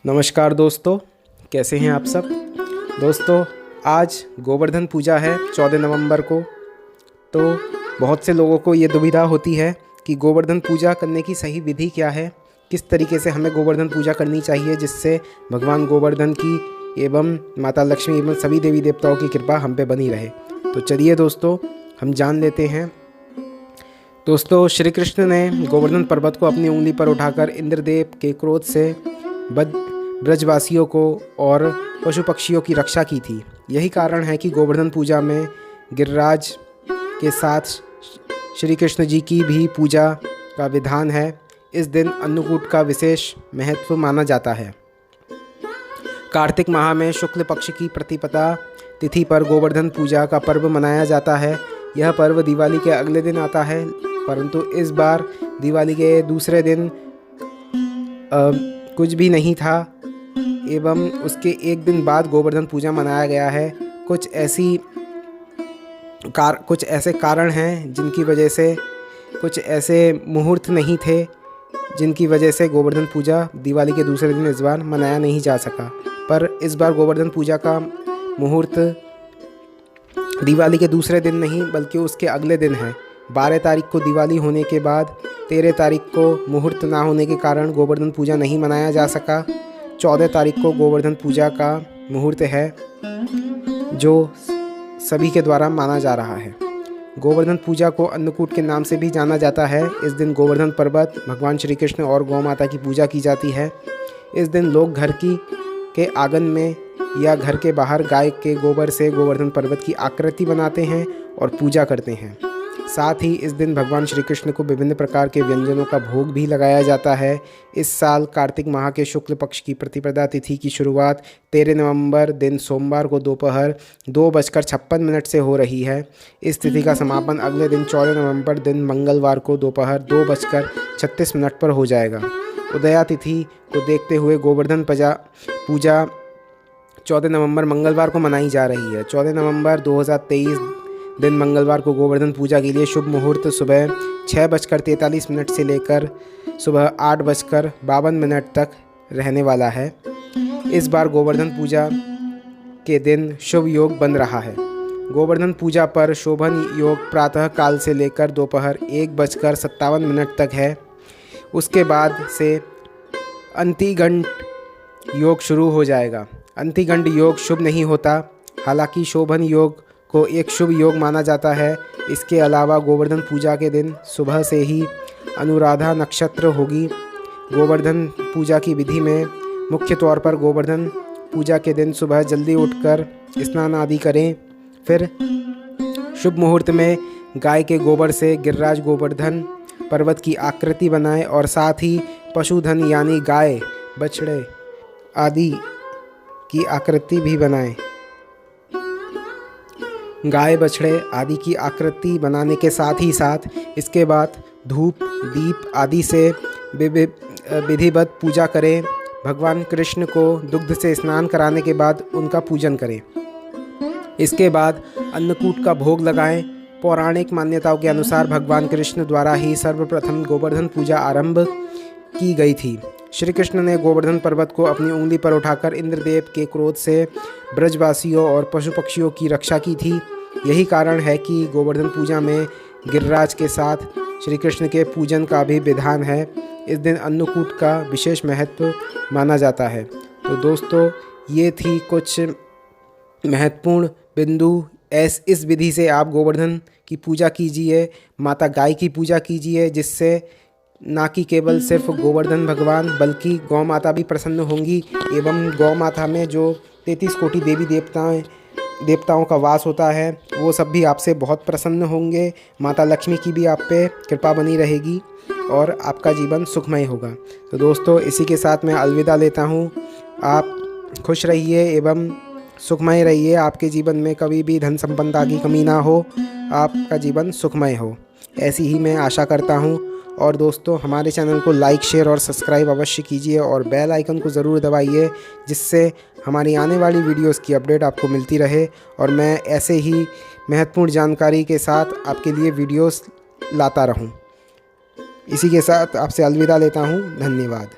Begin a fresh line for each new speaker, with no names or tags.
नमस्कार दोस्तों, कैसे हैं आप सब। दोस्तों, आज गोवर्धन पूजा है 14 नवंबर को। तो बहुत से लोगों को ये दुविधा होती है कि गोवर्धन पूजा करने की सही विधि क्या है, किस तरीके से हमें गोवर्धन पूजा करनी चाहिए जिससे भगवान गोवर्धन की एवं माता लक्ष्मी एवं सभी देवी देवताओं की कृपा हम पे बनी रहे। तो चलिए दोस्तों, हम जान लेते हैं। दोस्तों, श्री कृष्ण ने गोवर्धन पर्वत को अपनी उंगली पर उठाकर इंद्रदेव के क्रोध से ब्रजवासियों को और पशु पक्षियों की रक्षा की थी। यही कारण है कि गोवर्धन पूजा में गिरिराज के साथ श्री कृष्ण जी की भी पूजा का विधान है। इस दिन अन्नकूट का विशेष महत्व माना जाता है। कार्तिक माह में शुक्ल पक्ष की प्रतिपदा तिथि पर गोवर्धन पूजा का पर्व मनाया जाता है। यह पर्व दिवाली के अगले दिन आता है, परंतु इस बार दिवाली के दूसरे दिन कुछ भी नहीं था एवं उसके एक दिन बाद गोवर्धन पूजा मनाया गया है। कुछ ऐसे कारण हैं जिनकी वजह से, कुछ ऐसे मुहूर्त नहीं थे जिनकी वजह से गोवर्धन पूजा दिवाली के दूसरे दिन इस बार मनाया नहीं जा सका। पर इस बार गोवर्धन पूजा का मुहूर्त दिवाली के दूसरे दिन नहीं बल्कि उसके अगले दिन है। 12 तारीख को दिवाली होने के बाद 13 तारीख को मुहूर्त ना होने के कारण गोवर्धन पूजा नहीं मनाया जा सका। 14 तारीख को गोवर्धन पूजा का मुहूर्त है जो सभी के द्वारा माना जा रहा है। गोवर्धन पूजा को अन्नकूट के नाम से भी जाना जाता है। इस दिन गोवर्धन पर्वत, भगवान श्री कृष्ण और गौ माता की पूजा की जाती है। इस दिन लोग घर के आंगन में या घर के बाहर गाय के गोबर से गोवर्धन पर्वत की आकृति बनाते हैं और पूजा करते हैं। साथ ही इस दिन भगवान श्री कृष्ण को विभिन्न प्रकार के व्यंजनों का भोग भी लगाया जाता है। इस साल कार्तिक माह के शुक्ल पक्ष की प्रतिपदा तिथि की शुरुआत 13 नवंबर दिन सोमवार को दोपहर 2:56 से हो रही है। इस तिथि का समापन अगले दिन 14 नवंबर दिन मंगलवार को दोपहर 2:36 पर हो जाएगा। उदया तिथि को देखते हुए गोवर्धन पूजा 14 नवंबर मंगलवार को मनाई जा रही है। 14 नवंबर 2023 दिन मंगलवार को गोवर्धन पूजा के लिए शुभ मुहूर्त सुबह 6:43 से लेकर सुबह 8:52 तक रहने वाला है। इस बार गोवर्धन पूजा के दिन शुभ योग बन रहा है। गोवर्धन पूजा पर शोभन योग प्रातः काल से लेकर दोपहर 1:57 तक है। उसके बाद से अंतिगंड योग शुरू हो जाएगा। अंतिगंड योग शुभ नहीं होता, हालांकि शोभन योग को एक शुभ योग माना जाता है। इसके अलावा गोवर्धन पूजा के दिन सुबह से ही अनुराधा नक्षत्र होगी। गोवर्धन पूजा की विधि में मुख्य तौर पर गोवर्धन पूजा के दिन सुबह जल्दी उठकर स्नान आदि करें। फिर शुभ मुहूर्त में गाय के गोबर से गिरिराज गोवर्धन पर्वत की आकृति बनाएं और साथ ही पशुधन यानी गाय, बछड़े आदि की आकृति भी बनाएं। गाय, बछड़े आदि की आकृति बनाने के साथ ही साथ इसके बाद धूप, दीप आदि से विधिवत पूजा करें। भगवान कृष्ण को दुग्ध से स्नान कराने के बाद उनका पूजन करें। इसके बाद अन्नकूट का भोग लगाएं। पौराणिक मान्यताओं के अनुसार भगवान कृष्ण द्वारा ही सर्वप्रथम गोवर्धन पूजा आरंभ की गई थी। श्री कृष्ण ने गोवर्धन पर्वत को अपनी उंगली पर उठाकर इंद्रदेव के क्रोध से ब्रजवासियों और पशु पक्षियों की रक्षा की थी। यही कारण है कि गोवर्धन पूजा में गिरिराज के साथ श्री कृष्ण के पूजन का भी विधान है। इस दिन अन्नकूट का विशेष महत्व माना जाता है। तो दोस्तों, ये थी कुछ महत्वपूर्ण बिंदु। इस विधि से आप गोवर्धन की पूजा कीजिए, माता गाय की पूजा कीजिए, जिससे ना कि केवल सिर्फ गोवर्धन भगवान बल्कि गौ माता भी प्रसन्न होंगी एवं गौ माता में जो 33 कोटि देवी देवताओं का वास होता है वो सब भी आपसे बहुत प्रसन्न होंगे। माता लक्ष्मी की भी आप पे कृपा बनी रहेगी और आपका जीवन सुखमय होगा। तो दोस्तों, इसी के साथ मैं अलविदा लेता हूँ। आप खुश रहिए एवं सुखमय रहिए। आपके जीवन में कभी भी धन संपदा की कमी ना हो, आपका जीवन सुखमय हो, ऐसी ही मैं आशा करता हूँ। और दोस्तों, हमारे चैनल को लाइक, शेयर और सब्सक्राइब अवश्य कीजिए और बेल आइकन को ज़रूर दबाइए, जिससे हमारी आने वाली वीडियोस की अपडेट आपको मिलती रहे और मैं ऐसे ही महत्वपूर्ण जानकारी के साथ आपके लिए वीडियोस लाता रहूं। इसी के साथ आपसे अलविदा लेता हूं। धन्यवाद।